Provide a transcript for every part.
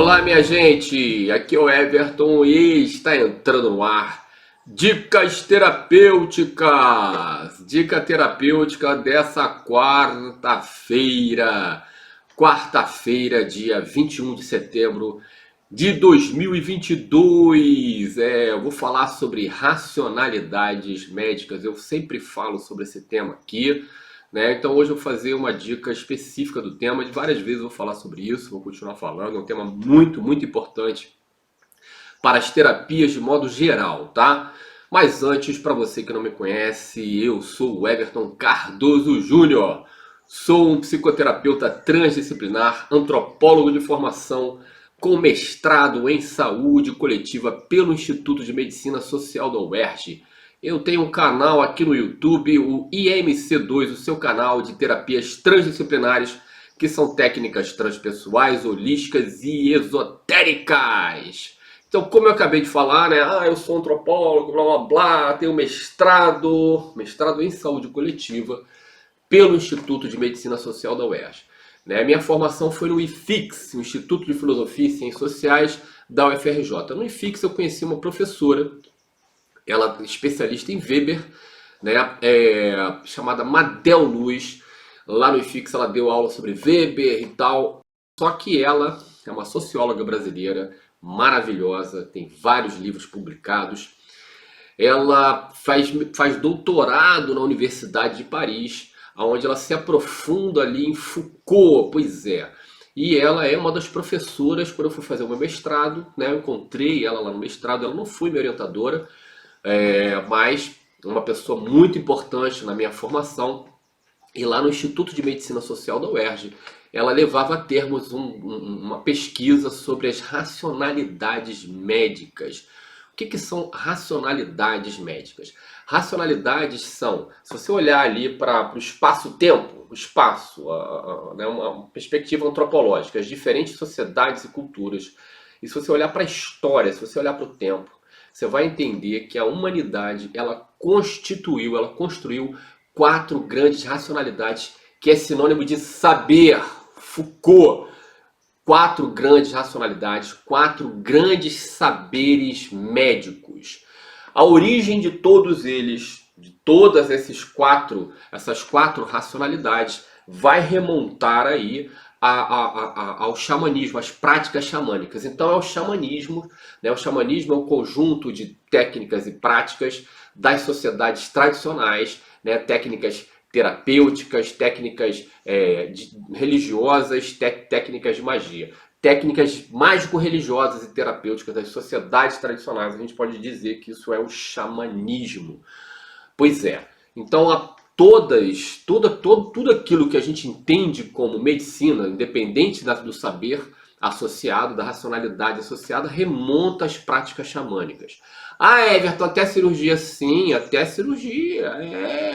Olá, minha gente, aqui é o Everton e está entrando no ar Dicas Terapêuticas. Dica terapêutica dessa quarta-feira, dia 21 de setembro de 2022. Eu vou falar sobre racionalidades médicas. Eu sempre falo sobre esse tema aqui, né? Então hoje eu vou fazer uma dica específica do tema. De várias vezes eu vou falar sobre isso, vou continuar falando. É um tema muito, muito importante para as terapias de modo geral, tá? Mas antes, para você que não me conhece, eu sou o Everton Cardoso Júnior. Sou um psicoterapeuta transdisciplinar, antropólogo de formação, com mestrado em saúde coletiva pelo Instituto de Medicina Social da UERJ. Eu tenho um canal aqui no YouTube, o IMC2, o seu canal de terapias transdisciplinares, que são técnicas transpessoais, holísticas e esotéricas. Então, como eu acabei de falar, né? Eu sou antropólogo, blá blá blá, tenho mestrado em saúde coletiva pelo Instituto de Medicina Social da UERJ. Né? Minha formação foi no IFIX, o Instituto de Filosofia e Ciências Sociais da UFRJ. No IFIX eu conheci uma professora, ela é especialista em Weber, né? Chamada Madel Luz. Lá no IFIX ela deu aula sobre Weber e tal. Só que ela é uma socióloga brasileira maravilhosa, tem vários livros publicados. Ela faz doutorado na Universidade de Paris, onde ela se aprofunda ali em Foucault, pois é. E ela é uma das professoras, quando eu fui fazer o meu mestrado, né, eu encontrei ela lá no mestrado, ela não foi minha orientadora, mas uma pessoa muito importante na minha formação. E lá no Instituto de Medicina Social da UERJ, ela levava a termos uma pesquisa sobre as racionalidades médicas. O que são racionalidades médicas? Racionalidades são, se você olhar ali para o espaço-tempo, né, uma perspectiva antropológica, as diferentes sociedades e culturas, e se você olhar para a história, se você olhar para o tempo, você vai entender que a humanidade ela construiu 4 grandes racionalidades, que é sinônimo de saber. Foucault. 4 grandes racionalidades, 4 grandes saberes médicos. A origem de todos eles, de todas essas quatro racionalidades, vai remontar aí ao xamanismo, às práticas xamânicas. Então é o xamanismo, né? O xamanismo é um conjunto de técnicas e práticas das sociedades tradicionais, né? Técnicas terapêuticas, técnicas religiosas, técnicas de magia. Técnicas mágico-religiosas e terapêuticas das sociedades tradicionais, a gente pode dizer que isso é o xamanismo. Pois é, então tudo aquilo que a gente entende como medicina, independente do saber associado, da racionalidade associada, remonta às práticas xamânicas. Everton, até cirurgia? Sim, até cirurgia.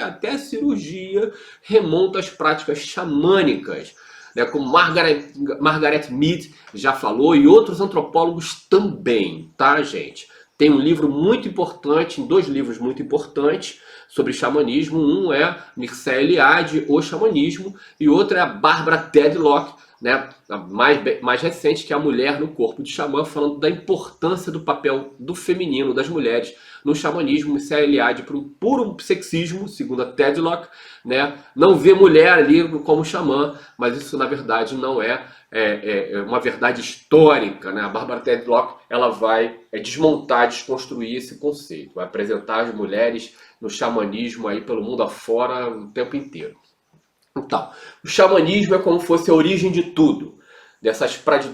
Até cirurgia remonta às práticas xamânicas. Né, como Margaret Mead já falou e outros antropólogos também, tá, gente? Tem um livro muito importante, 2 livros muito importantes sobre xamanismo. Um é Mircea Eliade, O Xamanismo, e outro é a Barbara Tedlock, né, a mais recente, que é A Mulher no Corpo de Xamã, falando da importância do papel do feminino, das mulheres, no xamanismo. Mircea Eliade, por um puro sexismo, segundo a Tedlock, né, não vê mulher ali como xamã, mas isso na verdade não é uma verdade histórica, né? A Barbara Tedlock ela vai desmontar, desconstruir esse conceito, vai apresentar as mulheres no xamanismo aí pelo mundo afora o tempo inteiro. Então, o xamanismo é como se fosse a origem de tudo, de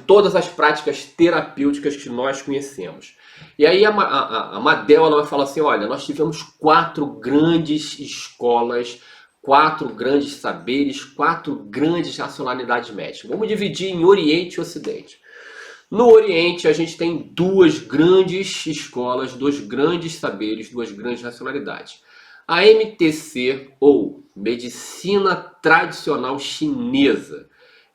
todas as práticas terapêuticas que nós conhecemos. E aí a Madel ela vai falar assim, olha, nós tivemos 4 grandes escolas, 4 grandes saberes, 4 grandes racionalidades médicas. Vamos dividir em Oriente e Ocidente. No Oriente a gente tem 2 grandes escolas, 2 grandes saberes, 2 grandes racionalidades. A MTC, ou Medicina Tradicional Chinesa,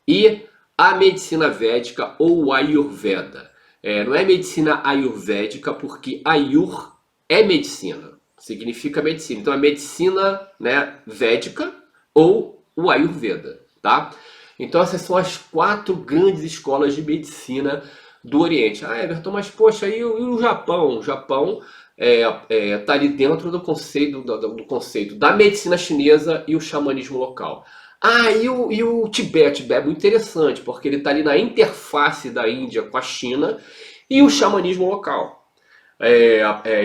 e a Medicina Védica, ou Ayurveda. Não é medicina ayurvédica, porque Ayur é medicina, significa medicina. Então é medicina, né, védica ou o Ayurveda, tá? Então essas são as 4 grandes escolas de medicina do Oriente. Ah, Everton, mas poxa, e o Japão? O Japão tá ali dentro do conceito da medicina chinesa e o xamanismo local. Ah, e o Tibete? O Tibete é muito interessante, porque ele está ali na interface da Índia com a China e o xamanismo local.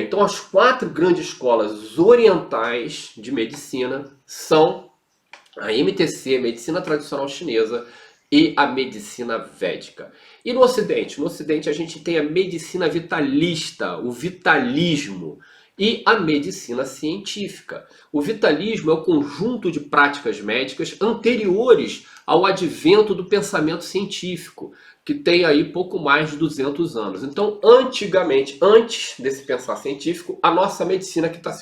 Então, as quatro grandes escolas orientais de medicina são a MTC, Medicina Tradicional Chinesa, e a Medicina Védica. E no Ocidente? No Ocidente a gente tem a Medicina Vitalista, o Vitalismo, e a Medicina Científica. O Vitalismo é o conjunto de práticas médicas anteriores ao advento do pensamento científico, que tem aí pouco mais de 200 anos. Então, antigamente, antes desse pensar científico, a nossa medicina que está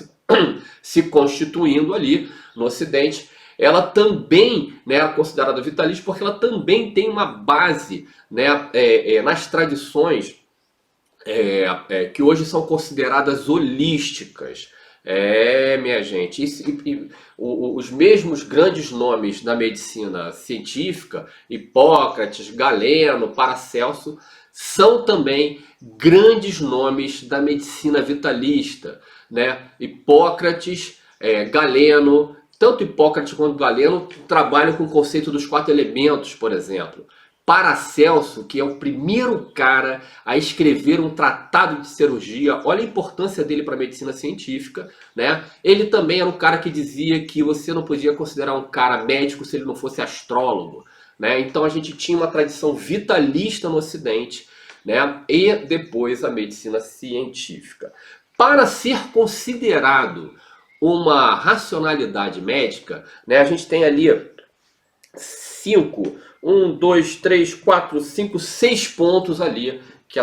se constituindo ali no Ocidente, ela também, né, é considerada vitalícia porque ela também tem uma base, né, nas tradições que hoje são consideradas holísticas. Minha gente, os mesmos grandes nomes da medicina científica, Hipócrates, Galeno, Paracelso, são também grandes nomes da medicina vitalista, né? Hipócrates, Galeno, tanto Hipócrates quanto Galeno trabalham com o conceito dos quatro elementos, por exemplo. Paracelso, que é o primeiro cara a escrever um tratado de cirurgia, olha a importância dele para a medicina científica, né? Ele também era um cara que dizia que você não podia considerar um cara médico se ele não fosse astrólogo, né? Então a gente tinha uma tradição vitalista no Ocidente, né? E depois a medicina científica. Para ser considerado uma racionalidade médica, né, a gente tem ali 6 pontos ali que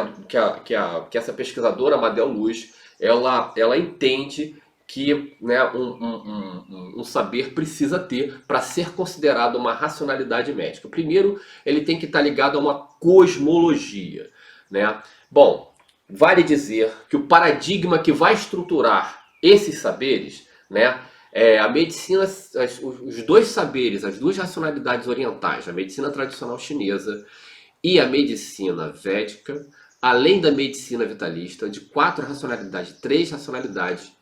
essa pesquisadora, Madel Luz, ela entende que, né, um saber precisa ter para ser considerado uma racionalidade médica. Primeiro, ele tem que estar ligado a uma cosmologia, né? Bom, vale dizer que o paradigma que vai estruturar esses saberes, né, a medicina, os dois saberes, as duas racionalidades orientais, a medicina tradicional chinesa e a medicina védica, além da medicina vitalista, de 4 racionalidades, 3 racionalidades,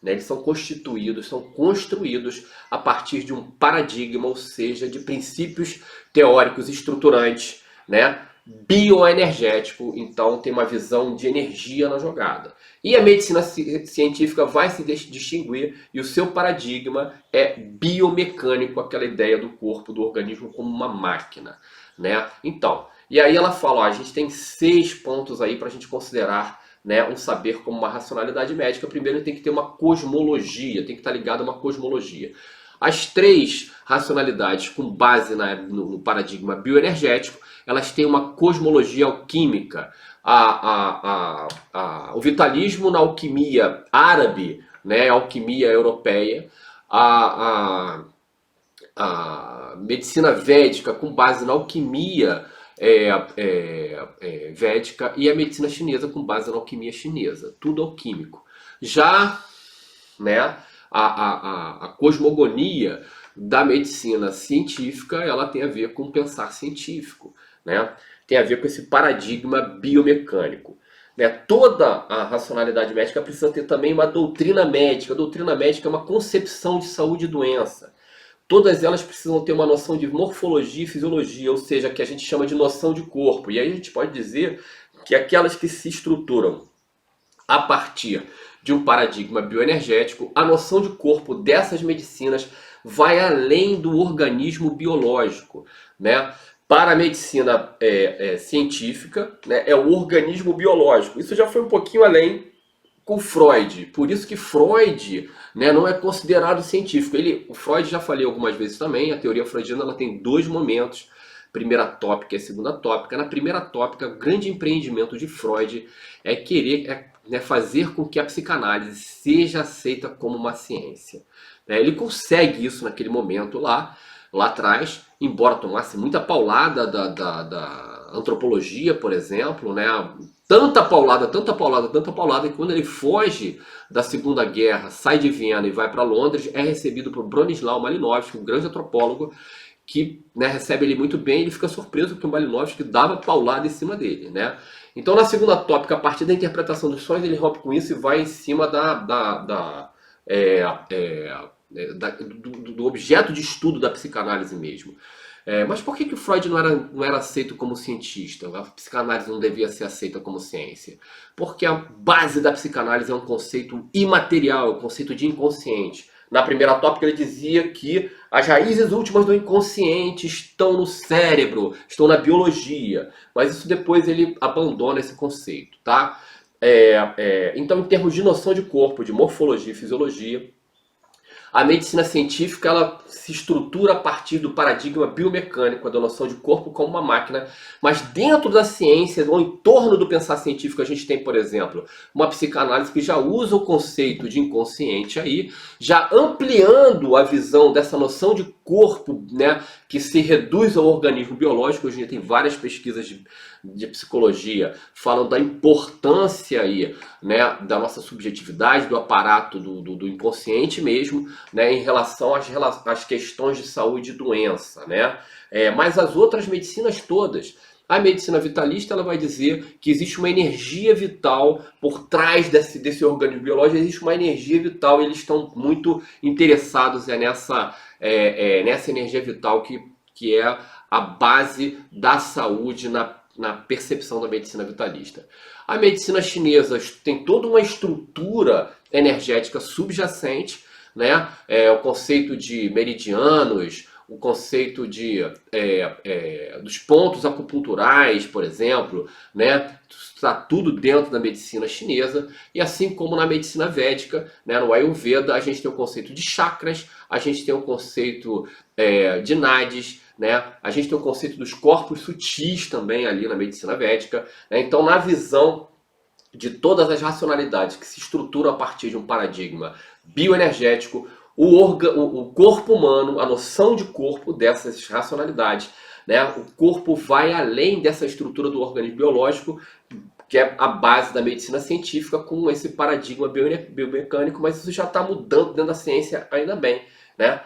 né, eles são constituídos, são construídos a partir de um paradigma, ou seja, de princípios teóricos estruturantes, né, bioenergético, então tem uma visão de energia na jogada. E a medicina científica vai se distinguir e o seu paradigma é biomecânico, aquela ideia do corpo, do organismo como uma máquina, né? Então, e aí ela fala, ó, a gente tem 6 pontos aí para a gente considerar, né, um saber como uma racionalidade médica. Primeiro tem que ter uma cosmologia, tem que estar ligado a uma cosmologia. As 3 racionalidades com base no paradigma bioenergético, elas têm uma cosmologia alquímica. O vitalismo na alquimia árabe, né, alquimia europeia, a medicina védica com base na alquimia védica e a medicina chinesa com base na alquimia chinesa. Tudo alquímico. Já, né, a cosmogonia da medicina científica, ela tem a ver com o pensar científico, né? Tem a ver com esse paradigma biomecânico, né? Toda a racionalidade médica precisa ter também uma doutrina médica. A doutrina médica é uma concepção de saúde e doença. Todas elas precisam ter uma noção de morfologia e fisiologia, ou seja, que a gente chama de noção de corpo. E aí a gente pode dizer que aquelas que se estruturam a partir de um paradigma bioenergético, a noção de corpo dessas medicinas vai além do organismo biológico, né? Para a medicina científica, né, é o organismo biológico. Isso já foi um pouquinho além com Freud. Por isso que Freud, né, não é considerado científico. O Freud, já falei algumas vezes também, a teoria freudiana ela tem 2 momentos. Primeira tópica e segunda tópica. Na primeira tópica, o grande empreendimento de Freud é querer fazer com que a psicanálise seja aceita como uma ciência. Ele consegue isso naquele momento lá atrás, embora tomasse muita paulada da antropologia, por exemplo, né? Tanta paulada, que quando ele foge da Segunda Guerra, sai de Viena e vai para Londres, é recebido por Bronisław Malinowski, um grande antropólogo, que, né, recebe ele muito bem. Ele fica surpreso porque o Malinowski dava paulada em cima dele, né? Então, na segunda tópica, a partir da interpretação dos sonhos, ele rompe com isso e vai em cima é, é, do objeto de estudo da psicanálise mesmo. Mas por que o Freud não era aceito como cientista? A psicanálise não devia ser aceita como ciência? Porque a base da psicanálise é um conceito imaterial, é um conceito de inconsciente. Na primeira tópica ele dizia que as raízes últimas do inconsciente estão no cérebro, estão na biologia. Mas isso depois ele abandona esse conceito, tá? Então, em termos de noção de corpo, de morfologia e fisiologia, a medicina científica ela se estrutura a partir do paradigma biomecânico, da noção de corpo como uma máquina, mas dentro da ciência, ou em torno do pensar científico, a gente tem, por exemplo, uma psicanálise que já usa o conceito de inconsciente aí, já ampliando a visão dessa noção de corpo, né, que se reduz ao organismo biológico. Hoje em dia tem várias pesquisas de psicologia falando da importância aí, né, da nossa subjetividade, do aparato do inconsciente mesmo, né, em relação às questões de saúde e doença, né? Mas as outras medicinas todas, a medicina vitalista ela vai dizer que existe uma energia vital por trás desse organismo biológico, existe uma energia vital e eles estão muito interessados nessa energia vital que é a base da saúde na percepção da medicina vitalista. A medicina chinesa tem toda uma estrutura energética subjacente, né? O conceito de meridianos, o conceito dos pontos acupunturais, por exemplo, né? Está tudo dentro da medicina chinesa. E assim como na medicina védica, né? No Ayurveda, a gente tem o conceito de chakras, a gente tem o conceito de nadis, né? A gente tem o conceito dos corpos sutis também ali na medicina védica, né? Então, na visão de todas as racionalidades que se estruturam a partir de um paradigma bioenergético, o corpo humano, a noção de corpo dessas racionalidades, né? O corpo vai além dessa estrutura do organismo biológico, que é a base da medicina científica, com esse paradigma biomecânico, mas isso já está mudando dentro da ciência, ainda bem, né?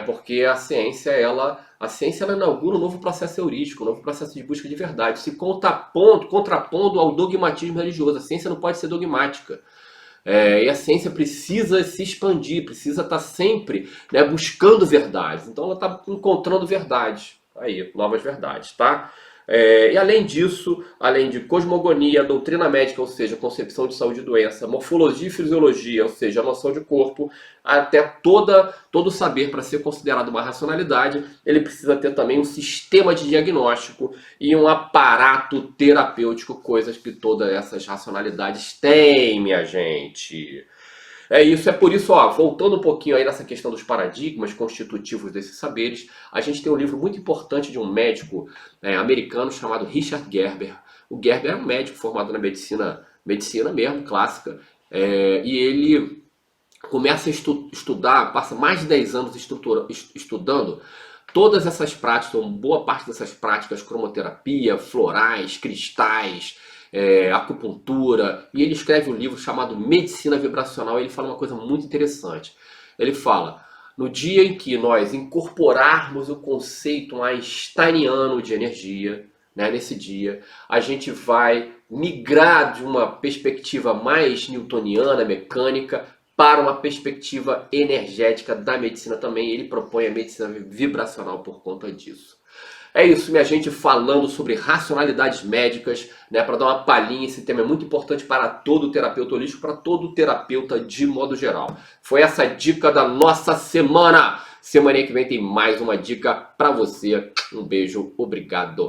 Porque a ciência ela inaugura um novo processo heurístico, um novo processo de busca de verdade, se contrapondo ao dogmatismo religioso. A ciência não pode ser dogmática. E a ciência precisa se expandir, precisa estar sempre, né, buscando verdades. Então ela está encontrando verdades, aí, novas verdades, tá? E além disso, além de cosmogonia, doutrina médica, ou seja, concepção de saúde e doença, morfologia e fisiologia, ou seja, a noção de corpo, até todo o saber para ser considerado uma racionalidade, ele precisa ter também um sistema de diagnóstico e um aparato terapêutico, coisas que todas essas racionalidades têm, minha gente. É por isso, voltando um pouquinho aí nessa questão dos paradigmas constitutivos desses saberes, a gente tem um livro muito importante de um médico americano chamado Richard Gerber. O Gerber é um médico formado na medicina mesmo, clássica, e ele começa a estudar, passa mais de 10 anos estudando todas essas práticas, ou boa parte dessas práticas, cromoterapia, florais, cristais, acupuntura, e ele escreve um livro chamado Medicina Vibracional, e ele fala uma coisa muito interessante. Ele fala, no dia em que nós incorporarmos o conceito einsteiniano de energia, né, nesse dia, a gente vai migrar de uma perspectiva mais newtoniana, mecânica, para uma perspectiva energética da medicina também. Ele propõe a medicina vibracional por conta disso. É isso, minha gente, falando sobre racionalidades médicas, né, para dar uma palhinha. Esse tema é muito importante para todo terapeuta holístico, para todo terapeuta de modo geral. Foi essa dica da nossa semana. Semana que vem tem mais uma dica para você. Um beijo, obrigado.